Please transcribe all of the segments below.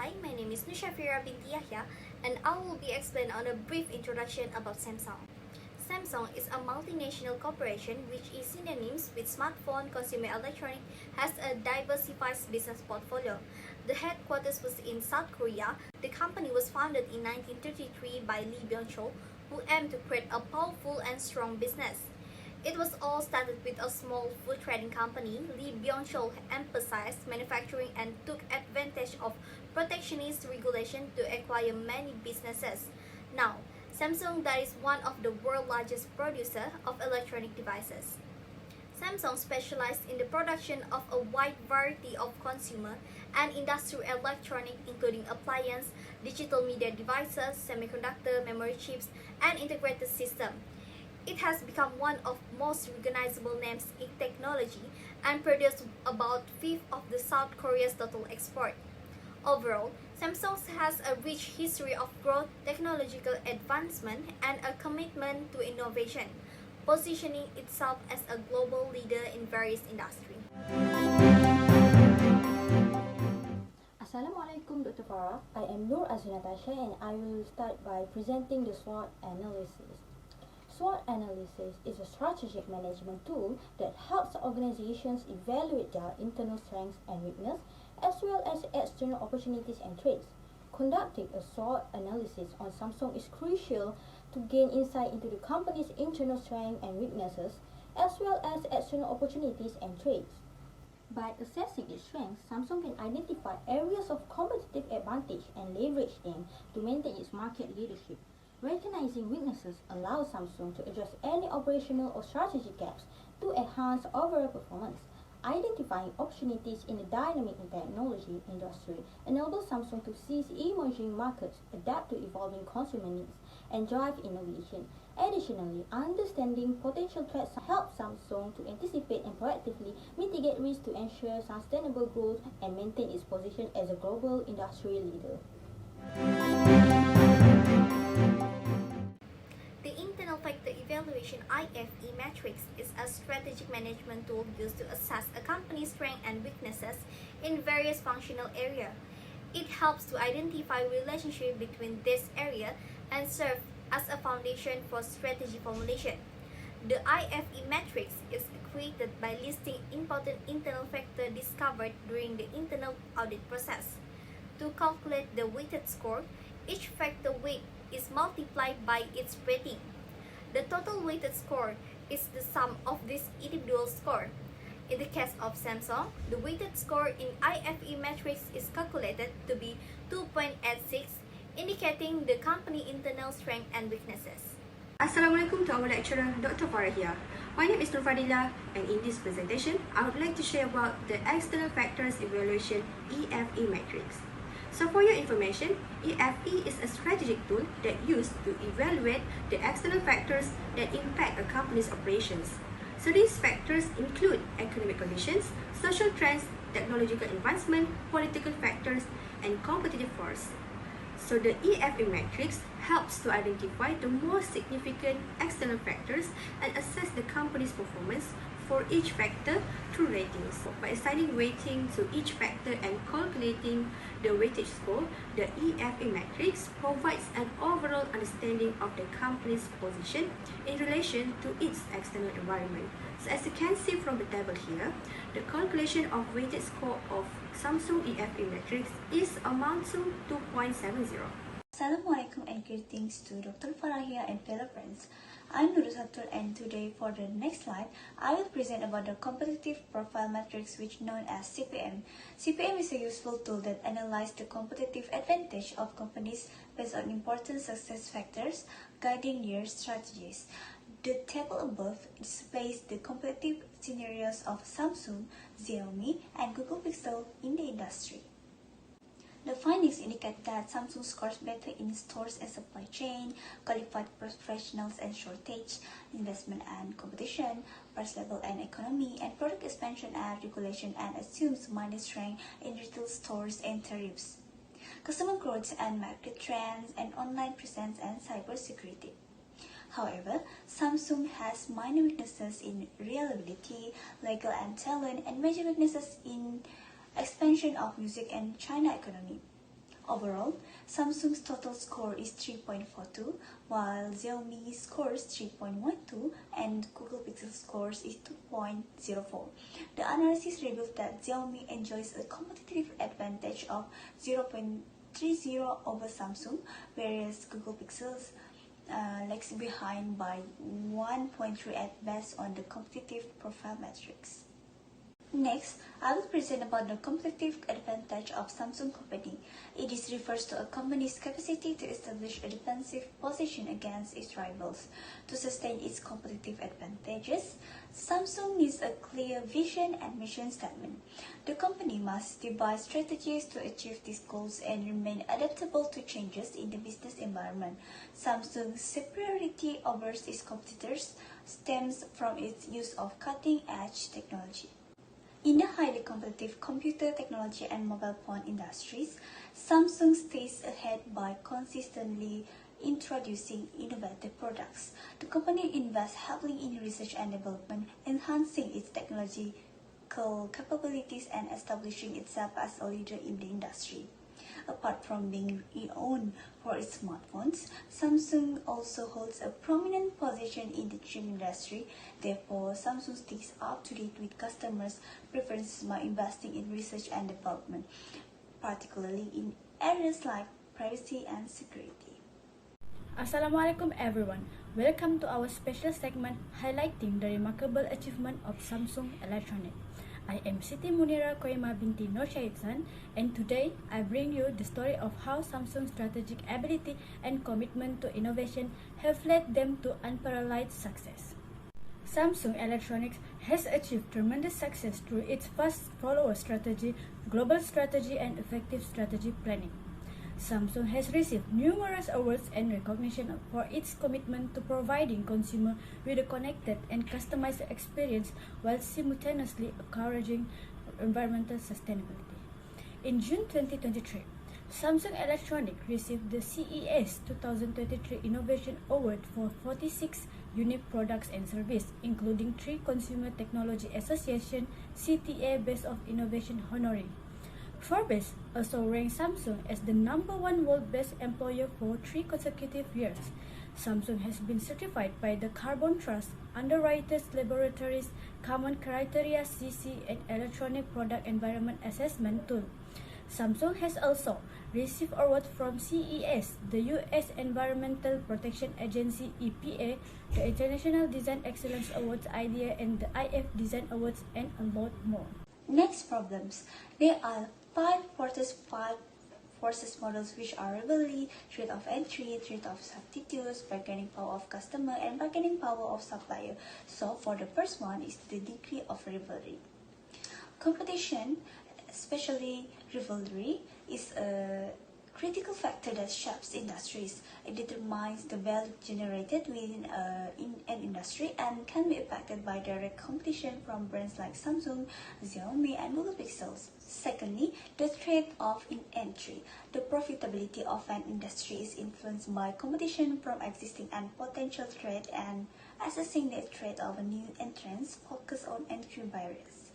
Hi, my name is Nursyafira Binti Yahya, and I will be explaining on a brief introduction about Samsung. Samsung is a multinational corporation which is synonymous with smartphone, consumer electronics, has a diversified business portfolio. The headquarters was in South Korea. The company was founded in 1933 by Lee Byung-chul, who aimed to create a powerful and strong business. It was all started with a small food trading company. Lee Byung-chul emphasized manufacturing and took advantage of protectionist regulation to acquire many businesses. Now, Samsung that is one of the world's largest producer of electronic devices. Samsung specialized in the production of a wide variety of consumer and industrial electronics including appliance, digital media devices, semiconductor, memory chips, and integrated system. It has become one of most recognizable names in technology and produced about a fifth of the South Korea's total export. Overall, Samsung has a rich history of growth, technological advancement, and a commitment to innovation, positioning itself as a global leader in various industries. Assalamualaikum Dr. Farah. I am Natasha and I will start by presenting the SWOT analysis. SWOT analysis is a strategic management tool that helps organizations evaluate their internal strengths and weaknesses as well as external opportunities and threats. Conducting a SWOT analysis on Samsung is crucial to gain insight into the company's internal strengths and weaknesses as well as external opportunities and threats. By assessing its strengths, Samsung can identify areas of competitive advantage and leverage them to maintain its market leadership. Recognizing weaknesses allows Samsung to address any operational or strategic gaps to enhance overall performance. Identifying opportunities in the dynamic technology industry enables Samsung to seize emerging markets, adapt to evolving consumer needs, and drive innovation. Additionally, understanding potential threats helps Samsung to anticipate and proactively mitigate risks to ensure sustainable growth and maintain its position as a global industry leader. The Internal Factor Evaluation (IFE) matrix is a strategic management tool used to assess a company's strengths and weaknesses in various functional areas. It helps to identify relationships between this area and serve as a foundation for strategy formulation. The IFE matrix is created by listing important internal factors discovered during the internal audit process. To calculate the weighted score, each factor weight is multiplied by its rating. The total weighted score is the sum of this individual score. In the case of Samsung, the weighted score in IFE matrix is calculated to be 2.86, indicating the company's internal strengths and weaknesses. Assalamualaikum to our lecturer, Dr. Farahiyah. My name is Fadillah, and in this presentation, I would like to share about the External Factors Evaluation (EFE) matrix. So for your information, EFE is a strategic tool that used to evaluate the external factors that impact a company's operations. So these factors include economic conditions, social trends, technological advancement, political factors, and competitive force. So the EFE matrix helps to identify the most significant external factors and assess the company's performance for each factor through ratings. By assigning weighting to each factor and calculating the weightage score, the EFE matrix provides an overall understanding of the company's position in relation to its external environment. So as you can see from the table here, the calculation of weighted score of Samsung EFE matrix is amount to 2.70. Assalamualaikum and greetings to Dr. Farahiyah and fellow friends. I'm Uswatul and today for the next slide, I will present about the competitive profile matrix which known as CPM. CPM is a useful tool that analyzes the competitive advantage of companies based on important success factors guiding their strategies. The table above displays the competitive scenarios of Samsung, Xiaomi, and Google Pixel in the industry. The findings indicate that Samsung scores better in stores and supply chain, qualified professionals and shortage, investment and competition, price level and economy, and product expansion and regulation, and assumes minus rank in retail stores and tariffs, customer growth and market trends, and online presence and cybersecurity. However, Samsung has minor weaknesses in reliability, legal and talent, and major weaknesses in expansion of music and China economy. Overall, Samsung's total score is 3.42, while Xiaomi scores 3.12 and Google Pixel scores is 2.04. The analysis revealed that Xiaomi enjoys a competitive advantage of 0.30 over Samsung, whereas Google Pixels lags behind by 1.3 at best on the competitive profile matrix. Next, I will present about the competitive advantage of Samsung company. It refers to a company's capacity to establish a defensive position against its rivals. To sustain its competitive advantages, Samsung needs a clear vision and mission statement. The company must devise strategies to achieve these goals and remain adaptable to changes in the business environment. Samsung's superiority over its competitors stems from its use of cutting-edge technology. In the highly competitive computer technology and mobile phone industries, Samsung stays ahead by consistently introducing innovative products. The company invests heavily in research and development, enhancing its technological capabilities and establishing itself as a leader in the industry. Apart from being renowned for its smartphones, Samsung also holds a prominent position in the gym industry. Therefore, Samsung stays up to date with customers' preferences by investing in research and development, particularly in areas like privacy and security. Assalamualaikum everyone. Welcome to our special segment highlighting the remarkable achievement of Samsung Electronics. I am Siti Munirah Qayyimah Binti Norsyahidzan, and today I bring you the story of how Samsung's strategic ability and commitment to innovation have led them to unparalleled success. Samsung Electronics has achieved tremendous success through its fast follower strategy, global strategy, and effective strategy planning. Samsung has received numerous awards and recognition for its commitment to providing consumers with a connected and customized experience while simultaneously encouraging environmental sustainability. In June 2023, Samsung Electronics received the CES 2023 Innovation Award for 46 unique products and services, including 3 Consumer Technology Association CTA Best of Innovation honoree. Forbes also ranked Samsung as the #1 world best employer for 3 consecutive years. Samsung has been certified by the Carbon Trust, Underwriters Laboratories, Common Criteria CC, and Electronic Product Environment Assessment Tool. Samsung has also received awards from CES, the U.S. Environmental Protection Agency EPA, the International Design Excellence Awards IDEA, and the IF Design Awards, and a lot more. Next problems. There are 5 forces models which are rivalry, threat of entry, threat of substitutes, bargaining power of customer, and bargaining power of supplier. So for the first one is the degree of rivalry. Competition, especially rivalry, is a critical factor that shapes industries. It determines the value generated within in an industry and can be affected by direct competition from brands like Samsung, Xiaomi, and Google Pixels. Secondly, the threat of entry. The profitability of an industry is influenced by competition from existing and potential threat, and assessing the threat of a new entrants focus on entry barriers.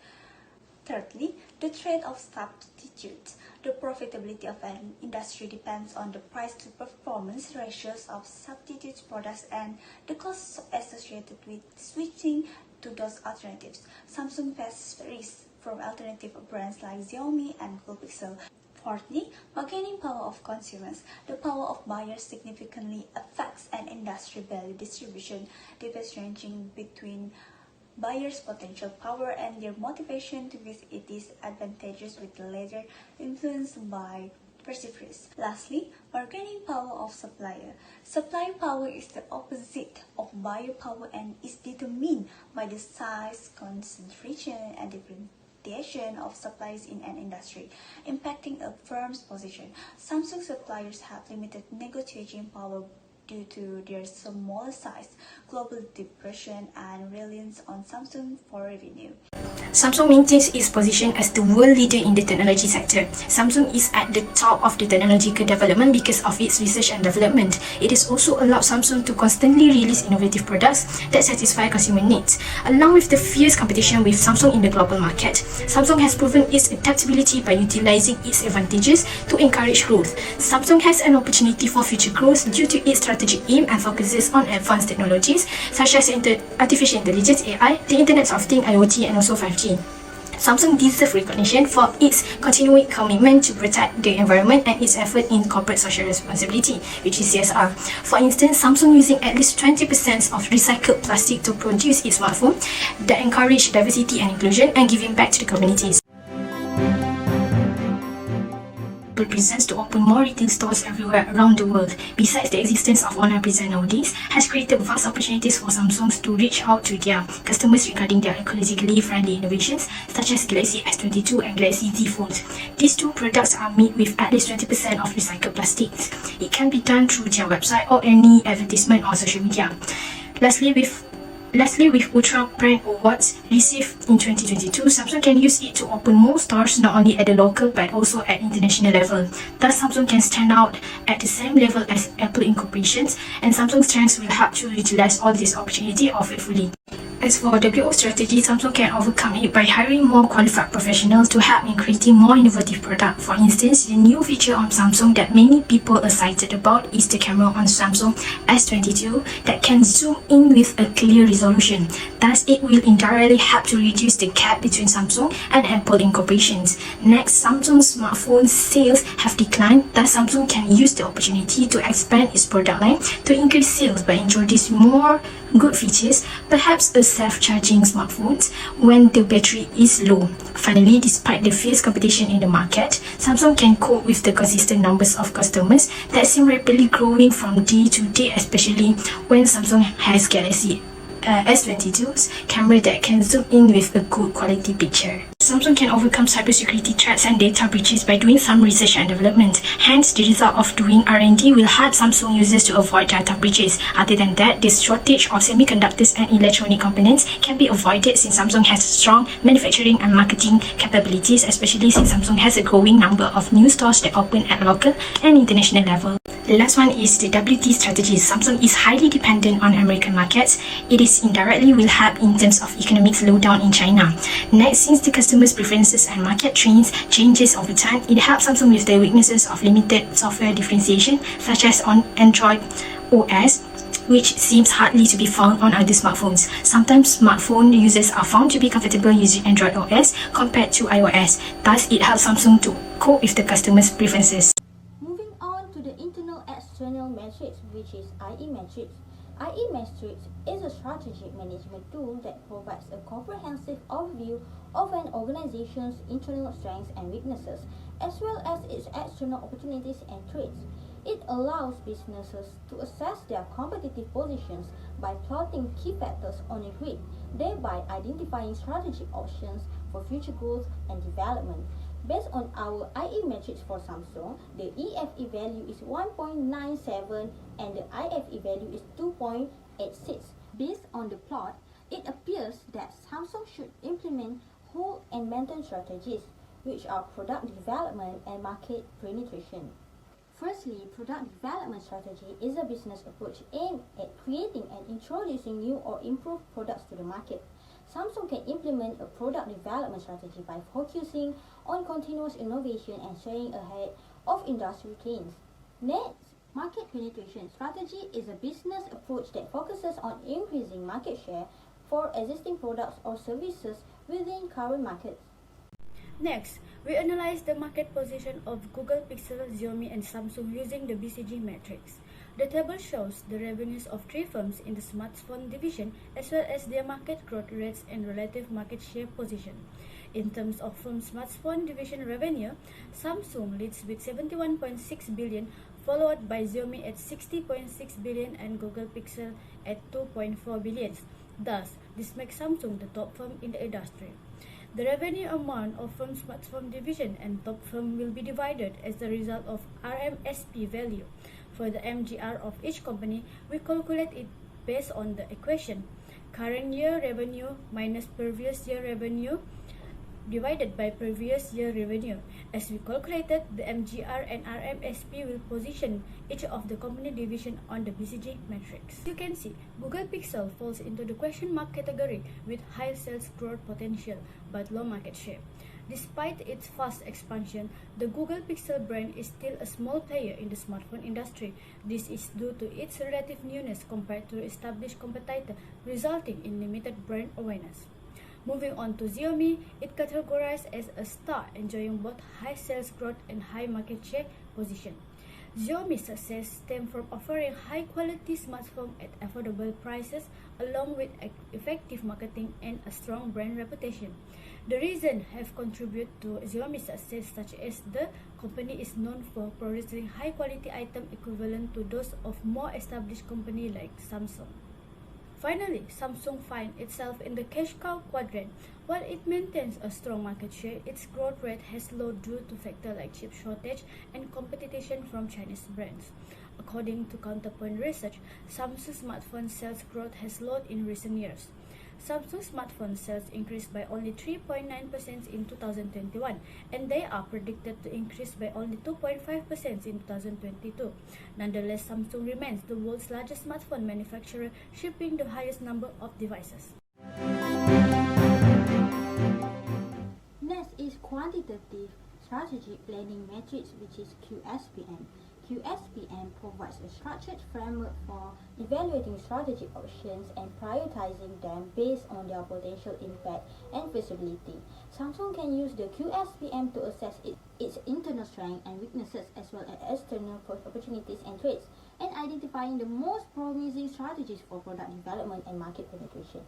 Thirdly, the threat of substitutes. The profitability of an industry depends on the price-to-performance ratios of substitute products and the costs associated with switching to those alternatives. Samsung faces risks from alternative brands like Xiaomi and Google Pixel. Fourthly, bargaining power of consumers. The power of buyers significantly affects an industry value distribution, differentiating between buyers' potential power and their motivation to use it is advantageous, with the latter influenced by perceived risk. Lastly, bargaining power of supplier. Supply power is the opposite of buyer power and is determined by the size, concentration, and differentiation of suppliers in an industry, impacting a firm's position. Samsung suppliers have limited negotiating power due to their small size, global depression, and reliance on Samsung for revenue. Samsung maintains its position as the world leader in the technology sector. Samsung is at the top of the technological development because of its research and development. It has also allowed Samsung to constantly release innovative products that satisfy consumer needs. Along with the fierce competition with Samsung in the global market, Samsung has proven its adaptability by utilizing its advantages to encourage growth. Samsung has an opportunity for future growth due to its strategic aim and focuses on advanced technologies such as artificial intelligence (AI), the Internet of Things (IoT), and also 5G. Samsung deserves recognition for its continuing commitment to protect the environment and its effort in corporate social responsibility, which is CSR. For instance, Samsung using at least 20% of recycled plastic to produce its smartphone that encourage diversity and inclusion and giving back to the communities. Presents to open more retail stores everywhere around the world. Besides the existence of online presence nowadays, has created vast opportunities for Samsung to reach out to their customers regarding their ecologically friendly innovations such as Galaxy S22 and Galaxy Z phones. These two products are made with at least 20% of recycled plastics. It can be done through their website or any advertisement on social media. Lastly, with Ultra Brand Awards received in 2022, Samsung can use it to open more stores not only at the local but also at international level. Thus, Samsung can stand out at the same level as Apple incorporations, and Samsung's strengths will help to utilize all this opportunity offered fully. As for WO strategy, Samsung can overcome it by hiring more qualified professionals to help in creating more innovative products. For instance, the new feature on Samsung that many people are excited about is the camera on Samsung S22 that can zoom in with a clear resolution. Thus, it will indirectly help to reduce the gap between Samsung and Apple incorporations. Next, Samsung's smartphone sales have declined. Thus, Samsung can use the opportunity to expand its product line to increase sales by introducing more good features, perhaps a self-charging smartphones when the battery is low. Finally, despite the fierce competition in the market, Samsung can cope with the consistent numbers of customers that seem rapidly growing from day to day, especially when Samsung has Galaxy S22's camera that can zoom in with a good quality picture. Samsung can overcome cybersecurity threats and data breaches by doing some research and development. Hence, the result of doing R&D will help Samsung users to avoid data breaches. Other than that, the shortage of semiconductors and electronic components can be avoided since Samsung has strong manufacturing and marketing capabilities, especially since Samsung has a growing number of new stores that open at local and international level. The last one is the WT strategy. Samsung is highly dependent on American markets. It is indirectly will help in terms of economic slowdown in China. Next, since the customers' preferences and market trends changes over time, it helps Samsung with the weaknesses of limited software differentiation, such as on Android OS, which seems hardly to be found on other smartphones. Sometimes smartphone users are found to be comfortable using Android OS compared to iOS. Thus, it helps Samsung to cope with the customers' preferences. Moving on to the internal external matrix, which is IE matrix. IE matrix is a strategic management tool that provides a comprehensive overview of an organization's internal strengths and weaknesses, as well as its external opportunities and threats. It allows businesses to assess their competitive positions by plotting key factors on a grid, thereby identifying strategic options for future growth and development. Based on our IE matrix for Samsung, the EFE value is 1.97 and the IFE value is 2.86. Based on the plot, it appears that Samsung should implement whole and maintain strategies, which are product development and market penetration. Firstly, product development strategy is a business approach aimed at creating and introducing new or improved products to the market. Samsung can implement a product development strategy by focusing on continuous innovation and staying ahead of industry trends. Next, market penetration strategy is a business approach that focuses on increasing market share for existing products or services within current markets. Next, we analyze the market position of Google Pixel, Xiaomi and Samsung using the BCG matrix. The table shows the revenues of three firms in the smartphone division as well as their market growth rates and relative market share position. In terms of firm smartphone division revenue, Samsung leads with 71.6 billion, followed by Xiaomi at 60.6 billion and Google Pixel at 2.4 billion. Thus, this makes Samsung the top firm in the industry. The revenue amount of firm smartphone division and top firm will be divided as the result of RMSP value. For the MGR of each company, we calculate it based on the equation current year revenue minus previous year revenue divided by previous year revenue. As we calculated, the MGR and RMSP will position each of the company division on the BCG matrix. As you can see, Google Pixel falls into the question mark category with high sales growth potential but low market share. Despite its fast expansion, the Google Pixel brand is still a small player in the smartphone industry. This is due to its relative newness compared to established competitor, resulting in limited brand awareness. Moving on to Xiaomi, it categorized as a star, enjoying both high sales growth and high market share position. Xiaomi's success stems from offering high-quality smartphones at affordable prices, along with effective marketing and a strong brand reputation. The reasons have contributed to Xiaomi's success, such as the company is known for producing high-quality items equivalent to those of more established companies like Samsung. Finally, Samsung finds itself in the cash cow quadrant. While it maintains a strong market share, its growth rate has slowed due to factors like chip shortage and competition from Chinese brands. According to Counterpoint Research, Samsung smartphone sales growth has slowed in recent years. Samsung smartphone sales increased by only 3.9% in 2021, and they are predicted to increase by only 2.5% in 2022. Nonetheless, Samsung remains the world's largest smartphone manufacturer, shipping the highest number of devices. Next is quantitative strategic planning matrix, which is QSPM. QSPM provides a structured framework for evaluating strategic options and prioritizing them based on their potential impact and feasibility. Samsung can use the QSPM to assess its internal strengths and weaknesses as well as external opportunities and threats, and identifying the most promising strategies for product development and market penetration.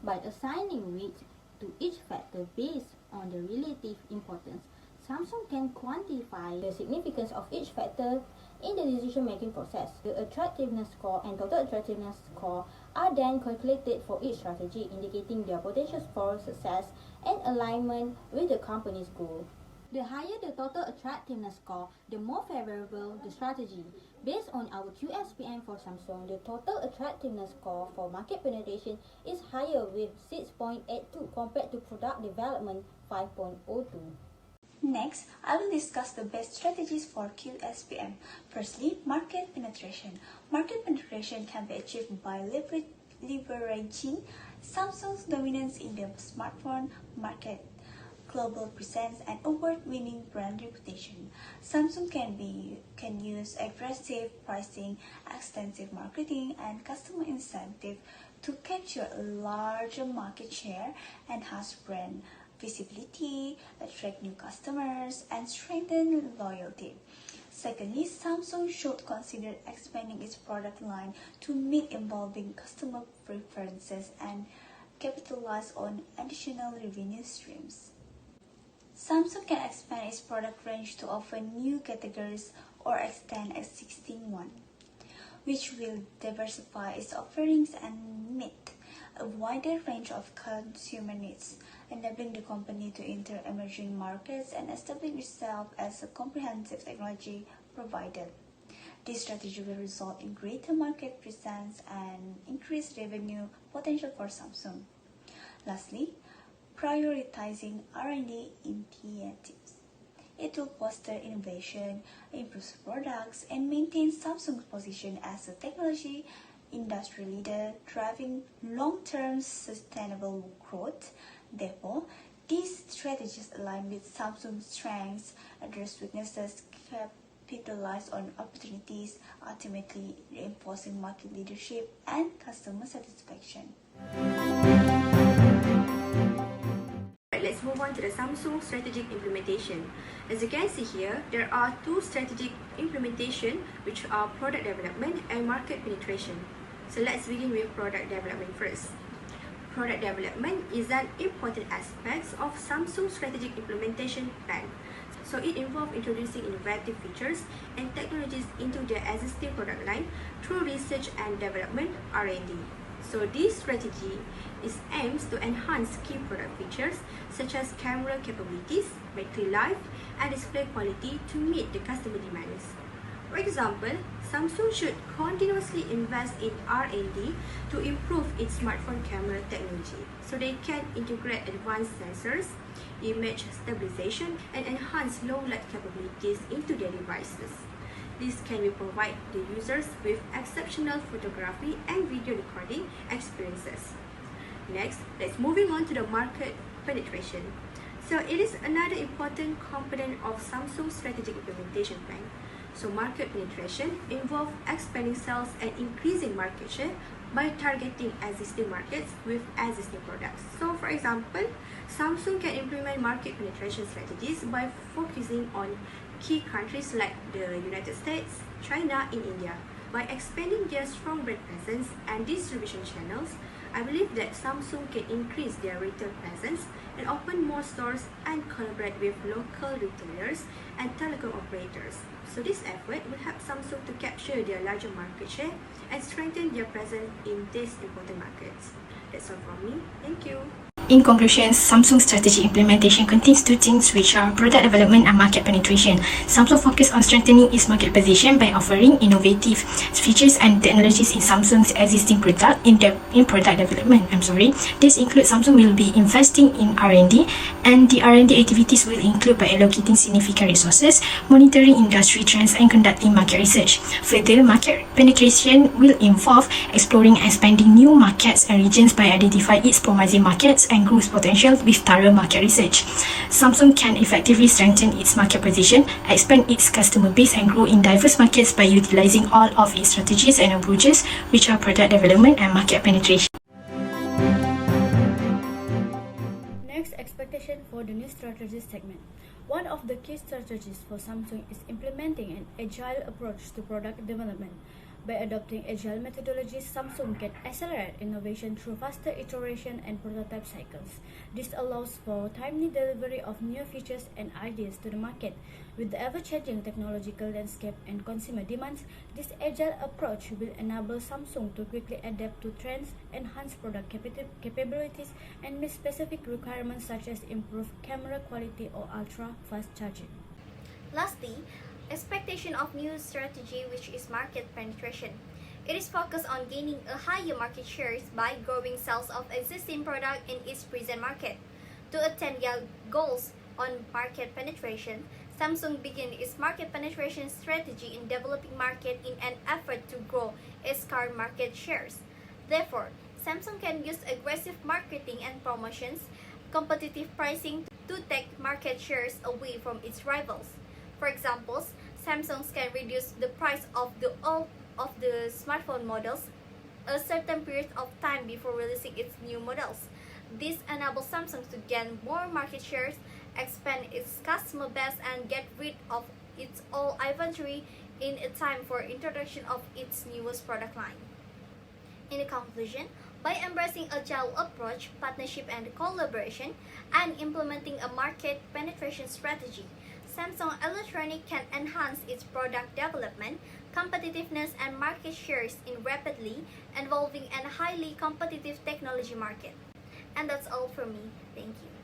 By assigning weight to each factor based on the relative importance, Samsung can quantify the significance of each factor in the decision-making process. The attractiveness score and total attractiveness score are then calculated for each strategy, indicating their potential for success and alignment with the company's goal. The higher the total attractiveness score, the more favorable the strategy. Based on our QSPM for Samsung, the total attractiveness score for market penetration is higher with 6.82 compared to product development 5.02. Next, I will discuss the best strategies for QSPM. Firstly, market penetration. Market penetration can be achieved by leveraging Samsung's dominance in the smartphone market, global presence, and award-winning brand reputation. Samsung can use aggressive pricing, extensive marketing, and customer incentive to capture a larger market share, enhance brand visibility, attract new customers, and strengthen loyalty. Secondly, Samsung should consider expanding its product line to meet evolving customer preferences and capitalize on additional revenue streams. Samsung can expand its product range to offer new categories or extend existing one, which will diversify its offerings and meet a wider range of consumer needs, enabling the company to enter emerging markets and establish itself as a comprehensive technology provider. This strategy will result in greater market presence and increased revenue potential for Samsung. Lastly, prioritizing R&D initiatives. It will foster innovation, improve products, and maintain Samsung's position as a technology industry leader, driving long-term sustainable growth. Therefore, these strategies align with Samsung's strengths, address weaknesses, capitalize on opportunities, ultimately reinforcing market leadership and customer satisfaction. Let's move on to the Samsung strategic implementation. As you can see here, there are two strategic implementation, which are product development and market penetration. So let's begin with product development first. Product development is an important aspect of Samsung's strategic implementation plan. So it involves introducing innovative features and technologies into their existing product line through research and development (R&D). So this strategy aims to enhance key product features such as camera capabilities, battery life, and display quality to meet the customer demands. For example, Samsung should continuously invest in R&D to improve its smartphone camera technology so they can integrate advanced sensors, image stabilization, and enhance low light capabilities into their devices. This can provide the users with exceptional photography and video recording experiences. Next, let's moving on to the market penetration. So it is another important component of Samsung's strategic implementation plan. So market penetration involves expanding sales and increasing market share by targeting existing markets with existing products. So for example, Samsung can implement market penetration strategies by focusing on key countries like the United States, China, and India. By expanding their strong brand presence and distribution channels, I believe that Samsung can increase their retail presence and open more stores and collaborate with local retailers and telecom operators. So this effort will help Samsung to capture their larger market share and strengthen their presence in these important markets. That's all from me. Thank you. In conclusion, Samsung's strategy implementation contains two things, which are product development and market penetration. Samsung focused on strengthening its market position by offering innovative features and technologies in Samsung's existing product in product development. This includes Samsung will be investing in R&D, and the R&D activities will include by allocating significant resources, monitoring industry trends, and conducting market research. Further, market penetration will involve exploring and expanding new markets and regions by identifying its promising markets and growth potential with thorough market research. Samsung can effectively strengthen its market position, expand its customer base, and grow in diverse markets by utilizing all of its strategies and approaches, which are product development and market penetration. Next, expectation for the new strategy segment. One of the key strategies for Samsung is implementing an agile approach to product development. By adopting agile methodologies, Samsung can accelerate innovation through faster iteration and prototype cycles. This allows for timely delivery of new features and ideas to the market. With the ever-changing technological landscape and consumer demands, this agile approach will enable Samsung to quickly adapt to trends, enhance product capabilities, and meet specific requirements such as improved camera quality or ultra-fast charging. Lastly, expectation of new strategy, which is market penetration. It is focused on gaining a higher market shares by growing sales of existing product in its present market. To attain their goals on market penetration, Samsung began its market penetration strategy in developing market in an effort to grow its current market shares. Therefore, Samsung can use aggressive marketing and promotions, competitive pricing to take market shares away from its rivals. For example, Samsung can reduce the price of all of the smartphone models a certain period of time before releasing its new models. This enables Samsung to gain more market shares, expand its customer base, and get rid of its old inventory in a time for introduction of its newest product line. In conclusion, by embracing agile approach, partnership and collaboration, and implementing a market penetration strategy, Samsung Electronics can enhance its product development, competitiveness, and market shares in rapidly evolving and highly competitive technology market. And that's all from me. Thank you.